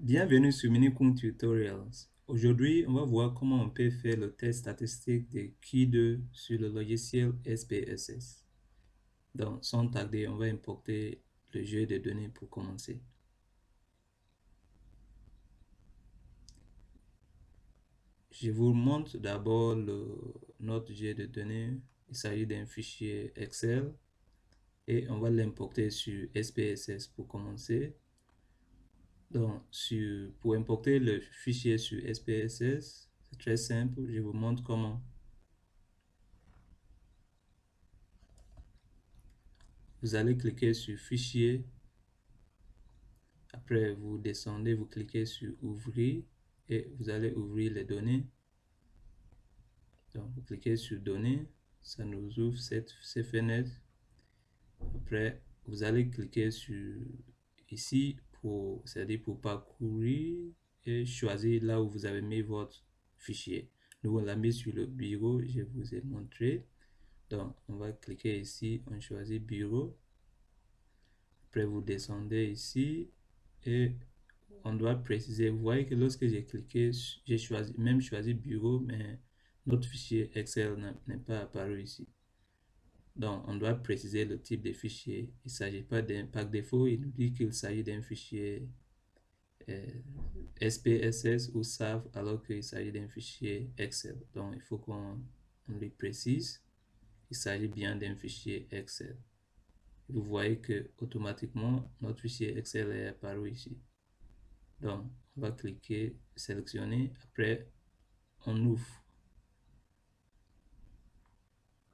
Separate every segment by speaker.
Speaker 1: Bienvenue sur Minicoon Tutorials. Aujourd'hui, on va voir comment on peut faire le test statistique de Q2 sur le logiciel SPSS. Donc, sans tarder, on va importer le jeu de données pour commencer. Je vous montre d'abord notre jeu de données. Il s'agit d'un fichier Excel et on va l'importer sur SPSS pour commencer. Donc, pour importer le fichier sur SPSS, c'est très simple. Je vous montre comment. Vous allez cliquer sur Fichier. Après, vous descendez, vous cliquez sur Ouvrir et vous allez ouvrir les données. Donc, vous cliquez sur Données. Ça nous ouvre ces fenêtres. Après, vous allez cliquer sur ici c'est-à-dire pour parcourir et choisir là où vous avez mis votre fichier. Nous, on l'a mis sur le bureau, je vous ai montré. Donc, on va cliquer ici, on choisit Bureau. Après, vous descendez ici et on doit préciser. Vous voyez que lorsque j'ai cliqué, j'ai choisi Bureau, mais notre fichier Excel n'est pas apparu ici. Donc, on doit préciser le type de fichier. Il ne s'agit pas par défaut, il nous dit qu'il s'agit d'un fichier SPSS ou SAV alors qu'il s'agit d'un fichier Excel. Donc, il faut qu'on lui précise. Il s'agit bien d'un fichier Excel. Vous voyez que automatiquement notre fichier Excel est apparu ici. Donc, on va cliquer, sélectionner. Après, on ouvre.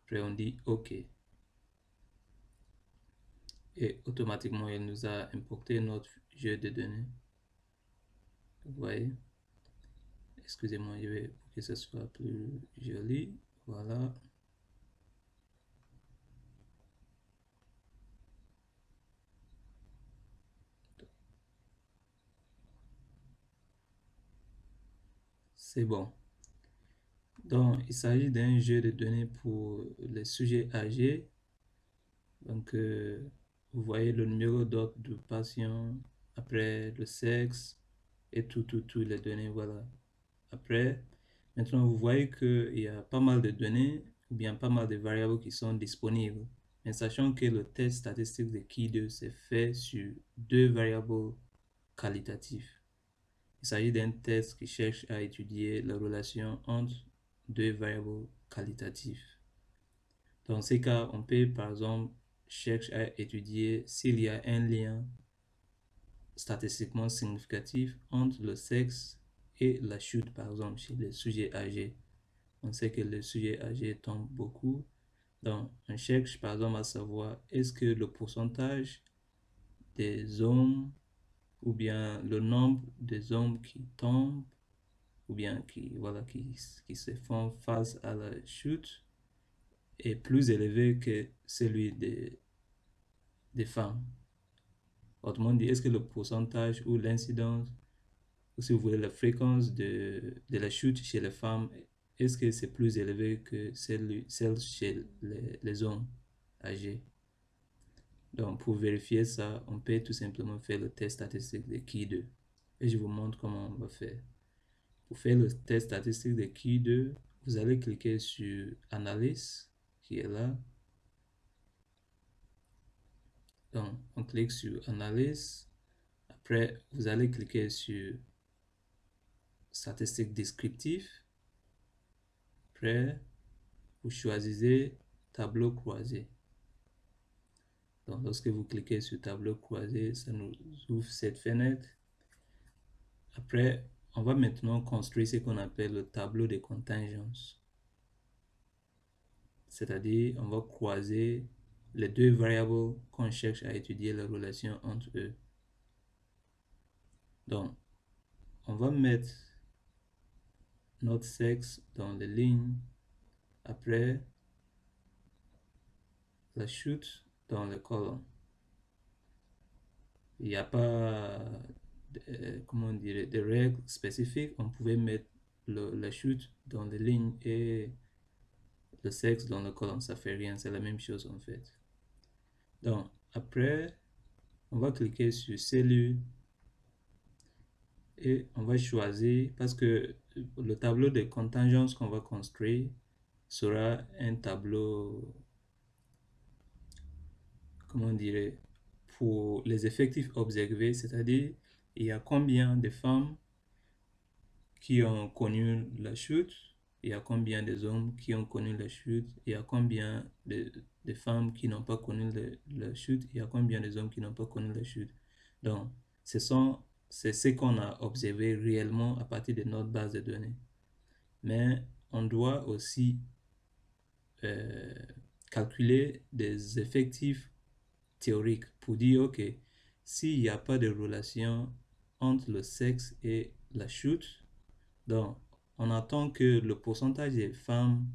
Speaker 1: Après, on dit OK. Et automatiquement, il nous a importé notre jeu de données. Vous voyez. Excusez-moi, je vais pour que ce soit plus joli. Voilà. C'est bon. Donc, il s'agit d'un jeu de données pour les sujets âgés. Donc, vous voyez le numéro d'ordre de patient, après le sexe et toutes les données, voilà. Après, maintenant, vous voyez qu'il y a pas mal de données ou bien pas mal de variables qui sont disponibles. Mais sachant que le test statistique de Q2 s'est fait sur deux variables qualitatives. Il s'agit d'un test qui cherche à étudier la relation entre deux variables qualitatives. Dans ces cas, on peut par exemple chercher à étudier s'il y a un lien statistiquement significatif entre le sexe et la chute, par exemple, chez les sujets âgés. On sait que les sujets âgés tombent beaucoup. Donc, on cherche par exemple à savoir est-ce que le pourcentage des hommes ou bien le nombre des hommes qui tombent ou bien qui se font face à la chute est plus élevé que celui des femmes. Autrement dit, est-ce que le pourcentage ou l'incidence, ou si vous voulez la fréquence de la chute chez les femmes, est-ce que c'est plus élevé que celle chez les hommes âgés? Donc, pour vérifier ça, on peut tout simplement faire le test statistique de Q2. Et je vous montre comment on va faire. Pour faire le test statistique de Q2, vous allez cliquer sur Analyse, qui est là. Donc, on clique sur Analyse. Après, vous allez cliquer sur Statistiques descriptives. Après, vous choisissez Tableau croisé. Donc, lorsque vous cliquez sur Tableau croisé, ça nous ouvre cette fenêtre. Après, on va maintenant construire ce qu'on appelle le tableau de contingence. C'est-à-dire, on va croiser les deux variables qu'on cherche à étudier la relation entre eux. Donc, on va mettre notre sexe dans les lignes. Après, la chute dans les colonnes. Il n'y a pas, comment dire, de règles spécifiques. On pouvait mettre la chute dans les lignes et le sexe dans la colonne. Ça fait rien, c'est la même chose en fait. Donc, après, on va cliquer sur cellule et on va choisir, parce que le tableau de contingences qu'on va construire sera un tableau, comment on dirait, pour les effectifs observés, c'est-à-dire il y a combien de femmes qui ont connu la chute, il y a combien de hommes qui ont connu la chute, il y a combien de femmes qui n'ont pas connu la chute, il y a combien de hommes qui n'ont pas connu la chute. Donc, c'est ce qu'on a observé réellement à partir de notre base de données. Mais on doit aussi calculer des effectifs théoriques pour dire, OK, s'il n'y a pas de relation entre le sexe et la chute, donc on attend que le pourcentage des femmes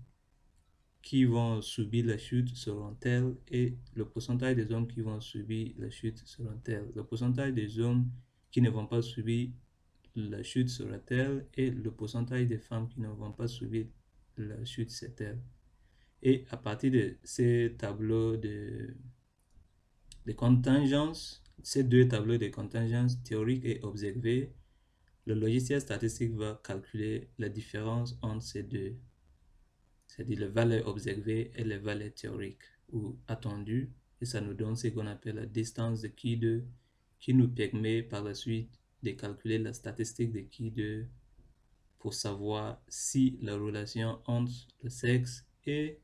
Speaker 1: qui vont subir la chute seront tels et le pourcentage des hommes qui vont subir la chute seront tels. Le pourcentage des hommes qui ne vont pas subir la chute sera tel et le pourcentage des femmes qui ne vont pas subir la chute c'est tel. Et à partir de ces tableaux de contingences, ces deux tableaux de contingences théoriques et observées, le logiciel statistique va calculer la différence entre ces deux, c'est-à-dire les valeurs observées et les valeurs théoriques ou attendues, et ça nous donne ce qu'on appelle la distance de Key2, qui nous permet par la suite de calculer la statistique de Key2 pour savoir si la relation entre le sexe et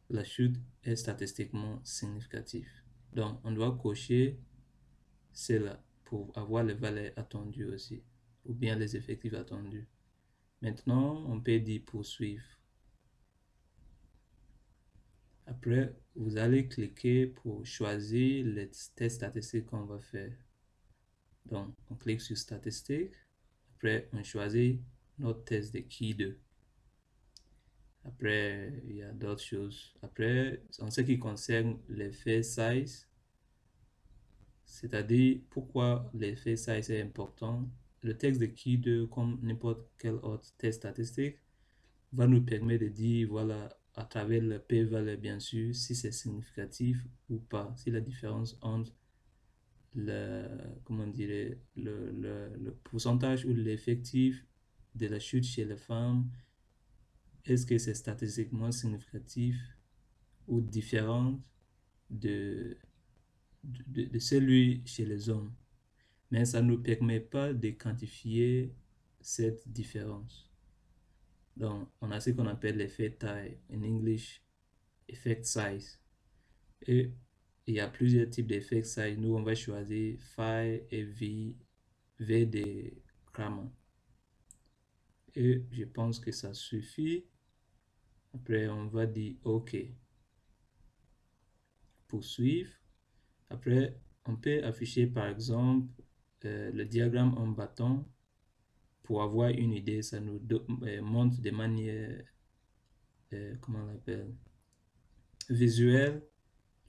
Speaker 1: la chute est statistiquement significative. Donc, on doit cocher cela pour avoir les valeurs attendues aussi, ou bien les effectifs attendus. Maintenant, on peut dire poursuivre. Après, vous allez cliquer pour choisir les tests statistiques qu'on va faire. Donc, on clique sur statistiques. Après, on choisit notre test de Key2. Après, il y a d'autres choses. Après, en ce qui concerne l'effet size, c'est-à-dire pourquoi l'effet size est important, le texte de Key2, comme n'importe quel autre test statistique, va nous permettre de dire, voilà, à travers le p-value, bien sûr, si c'est significatif ou pas, si la différence entre comment dirait, le pourcentage ou l'effectif de la chute chez les femmes, est-ce que c'est statistiquement significatif ou différent de celui chez les hommes. Mais ça ne nous permet pas de quantifier cette différence. Donc, on a ce qu'on appelle l'effet taille, en English, effect size. Et il y a plusieurs types d'effect size. Nous, on va choisir Phi et V de Kramer. Et je pense que ça suffit. Après, on va dire OK. Poursuivre. Après, on peut afficher par exemple le diagramme en bâton pour avoir une idée. Ça nous montre de manière, comment on l'appelle, visuelle,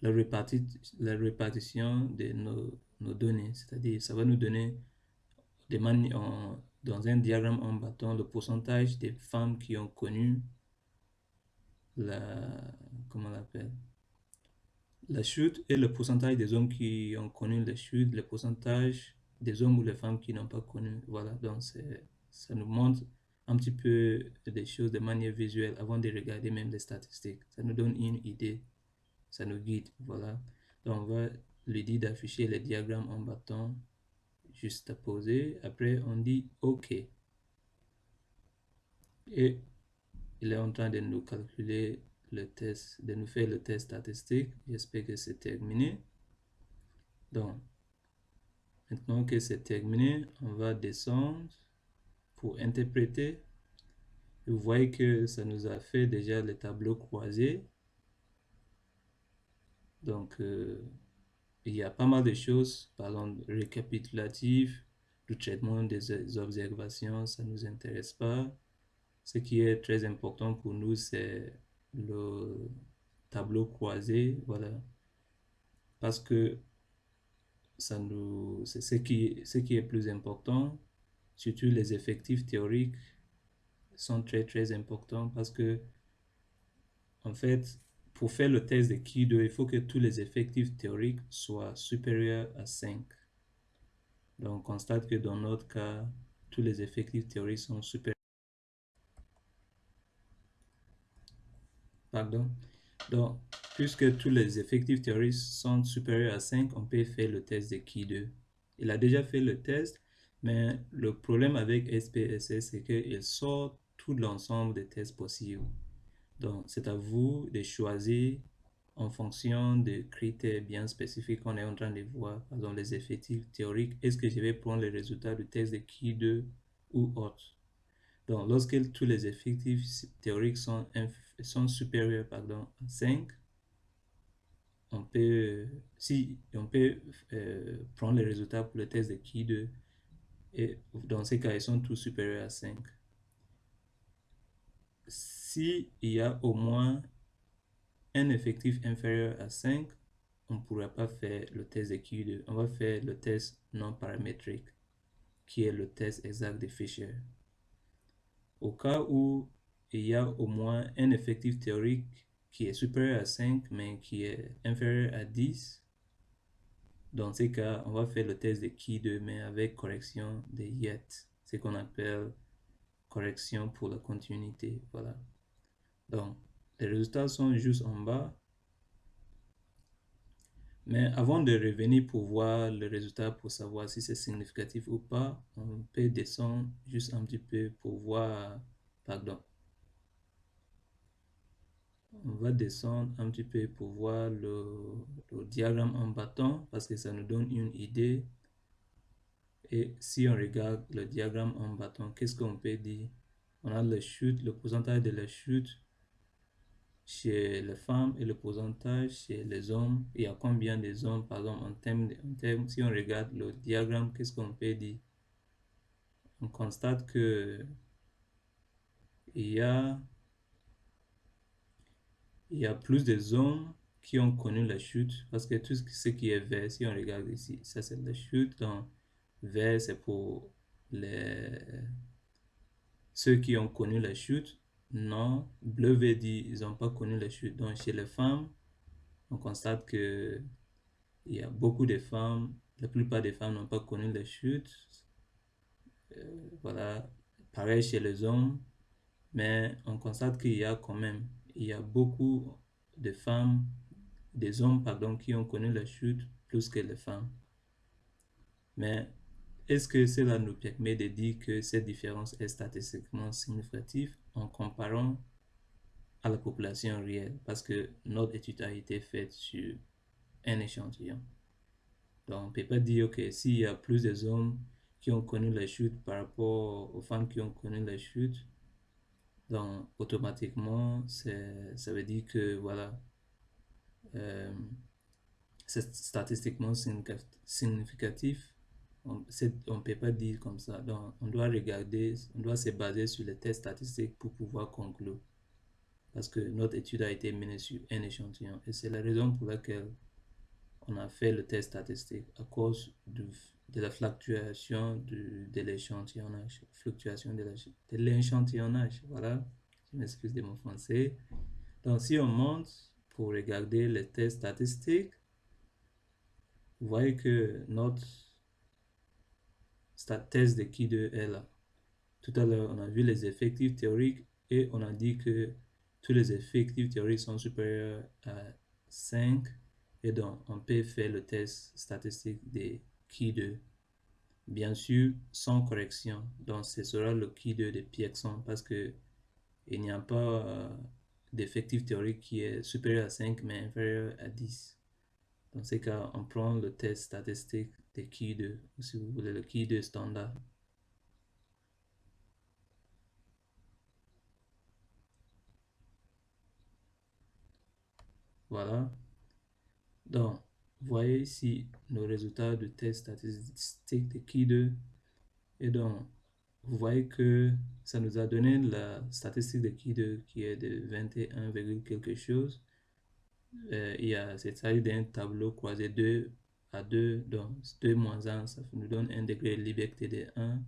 Speaker 1: la répartition de nos données. C'est-à-dire, ça va nous donner dans un diagramme en bâton le pourcentage des femmes qui ont connu comment on l'appelle, la chute et le pourcentage des hommes qui ont connu la chute, le pourcentage des hommes ou les femmes qui n'ont pas connu. Voilà, donc ça nous montre un petit peu des choses de manière visuelle avant de regarder même les statistiques. Ça nous donne une idée, ça nous guide, voilà. Donc on va lui dire d'afficher les diagrammes en bâton, juste à poser. Après on dit OK. Et il est en train de nous calculer le test, de nous faire le test statistique. J'espère que c'est terminé. Donc, maintenant que c'est terminé, on va descendre pour interpréter. Vous voyez que ça nous a fait déjà le tableau croisé. Donc, il y a pas mal de choses, par exemple, récapitulatif, le traitement des observations, ça ne nous intéresse pas. Ce qui est très important pour nous, c'est le tableau croisé, voilà, parce que c'est ce qui est plus important. Surtout les effectifs théoriques sont très très importants parce que en fait, pour faire le test de Key2, il faut que tous les effectifs théoriques soient supérieurs à 5. Donc, on constate que dans notre cas, tous les effectifs théoriques sont supérieurs. Pardon. Donc, puisque tous les effectifs théoriques sont supérieurs à 5, on peut faire le test de Ki2. Il a déjà fait le test, mais le problème avec SPSS, c'est qu'il sort tout l'ensemble des tests possibles. Donc, c'est à vous de choisir en fonction de critères bien spécifiques qu'on est en train de voir, par exemple les effectifs théoriques. Est-ce que je vais prendre les résultats du test de Ki2 ou autre? Donc, lorsque tous les effectifs théoriques sont supérieurs à 5, on peut, on peut prendre les résultats pour le test de Ki2 et dans ces cas, ils sont tous supérieurs à 5. Si il y a au moins un effectif inférieur à 5, on ne pourra pas faire le test de Ki2. On va faire le test non paramétrique, qui est le test exact de Fisher. Au cas où il y a au moins un effectif théorique qui est supérieur à 5, mais qui est inférieur à 10, dans ces cas, on va faire le test de Ki2, mais avec correction de Yet, ce qu'on appelle correction pour la continuité. Voilà. Donc, les résultats sont juste en bas. Mais avant de revenir pour voir le résultat, pour savoir si c'est significatif ou pas, on peut descendre juste un petit peu pour voir, pardon, on va descendre un petit peu pour voir le diagramme en bâton parce que ça nous donne une idée. Et si on regarde le diagramme en bâton, qu'est-ce qu'on peut dire? On a la chute, le pourcentage de la chute chez les femmes et le pourcentage chez les hommes. Il y a combien de hommes, par exemple, en termes, si on regarde le diagramme, qu'est-ce qu'on peut dire? On constate que il y a, il y a plus de hommes qui ont connu la chute parce que tout ce qui est vert, si on regarde ici, ça c'est la chute. Donc, vert, c'est pour ceux qui ont connu la chute. Non, bleu veut dire ils n'ont pas connu la chute. Donc, chez les femmes, on constate que il y a beaucoup de femmes, la plupart des femmes n'ont pas connu la chute. Voilà, pareil chez les hommes, mais on constate qu'il y a quand même, il y a beaucoup de femmes, des hommes, pardon, qui ont connu la chute plus que les femmes. Mais est-ce que cela nous permet de dire que cette différence est statistiquement significative en comparant à la population réelle? Parce que notre étude a été faite sur un échantillon. Donc, on ne peut pas dire que s'il y a plus de hommes qui ont connu la chute par rapport aux femmes qui ont connu la chute, donc automatiquement, ça veut dire que voilà, c'est statistiquement significatif. On ne peut pas dire comme ça. Donc, on doit regarder, on doit se baser sur les tests statistiques pour pouvoir conclure. Parce que notre étude a été menée sur un échantillon. Et c'est la raison pour laquelle on a fait le test statistique à cause de la fluctuation de l'échantillonnage. Fluctuation de l'échantillonnage. Voilà, je m'excuse de mon français. Donc, si on monte pour regarder les tests statistiques, vous voyez que notre test de Ki2 est là. Tout à l'heure, on a vu les effectifs théoriques et on a dit que tous les effectifs théoriques sont supérieurs à 5. Et donc, on peut faire le test statistique de Ki2. Bien sûr, sans correction. Donc, ce sera le Ki2 de Pearson parce que il n'y a pas d'effectif théorique qui est supérieur à 5 mais inférieur à 10. Dans ces cas, on prend le test statistique de Ki2, ou si vous voulez, le Ki2 standard. Voilà. Donc, voyez ici nos résultats de test statistique de Ki2. Et donc, vous voyez que ça nous a donné la statistique de Ki2 qui est de 21, quelque chose. C'est ça d'un tableau croisé 2 à 2, donc 2 moins 1, ça nous donne un degré de liberté de 1.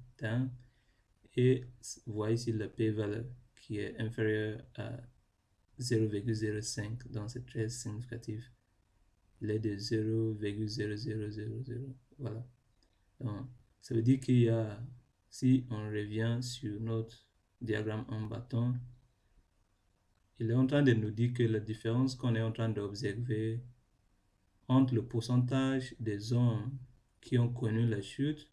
Speaker 1: Et vous voyez ici la p-valeur qui est inférieure à 0,05, donc c'est très significatif. Il est de 0,0000. Voilà. Donc, ça veut dire qu'il y a, si on revient sur notre diagramme en bâton, il est en train de nous dire que la différence qu'on est en train d'observer entre le pourcentage des hommes qui ont connu la chute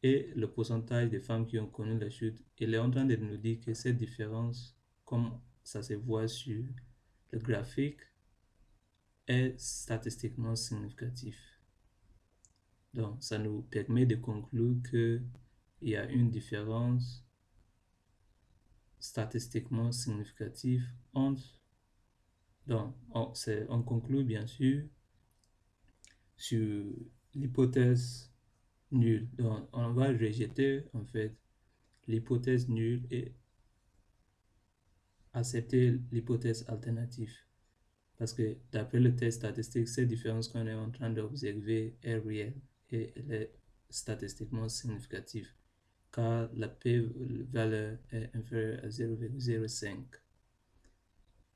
Speaker 1: et le pourcentage des femmes qui ont connu la chute, il est en train de nous dire que cette différence, comme ça se voit sur le graphique, est statistiquement significatif. Donc, ça nous permet de conclure qu'il y a une différence statistiquement significative entre... Donc, on conclut bien sûr sur l'hypothèse nulle. Donc, on va rejeter en fait l'hypothèse nulle et accepter l'hypothèse alternative. Parce que d'après le test statistique, cette différence qu'on est en train d'observer est réelle et elle est statistiquement significative car la p-valeur est inférieure à 0,05.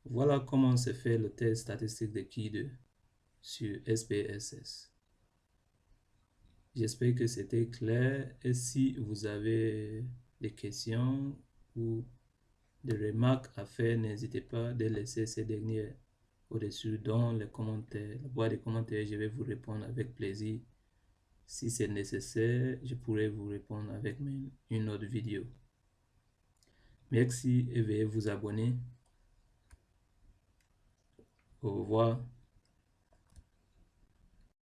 Speaker 1: Voilà comment se fait le test statistique de Key2 sur SPSS. J'espère que c'était clair et si vous avez des questions ou des remarques à faire, n'hésitez pas de laisser ces dernières au-dessus dans les commentaires, la boîte de commentaires. Je vais vous répondre avec plaisir. Si c'est nécessaire, je pourrai vous répondre avec une autre vidéo. Merci et veuillez vous abonner. Au revoir.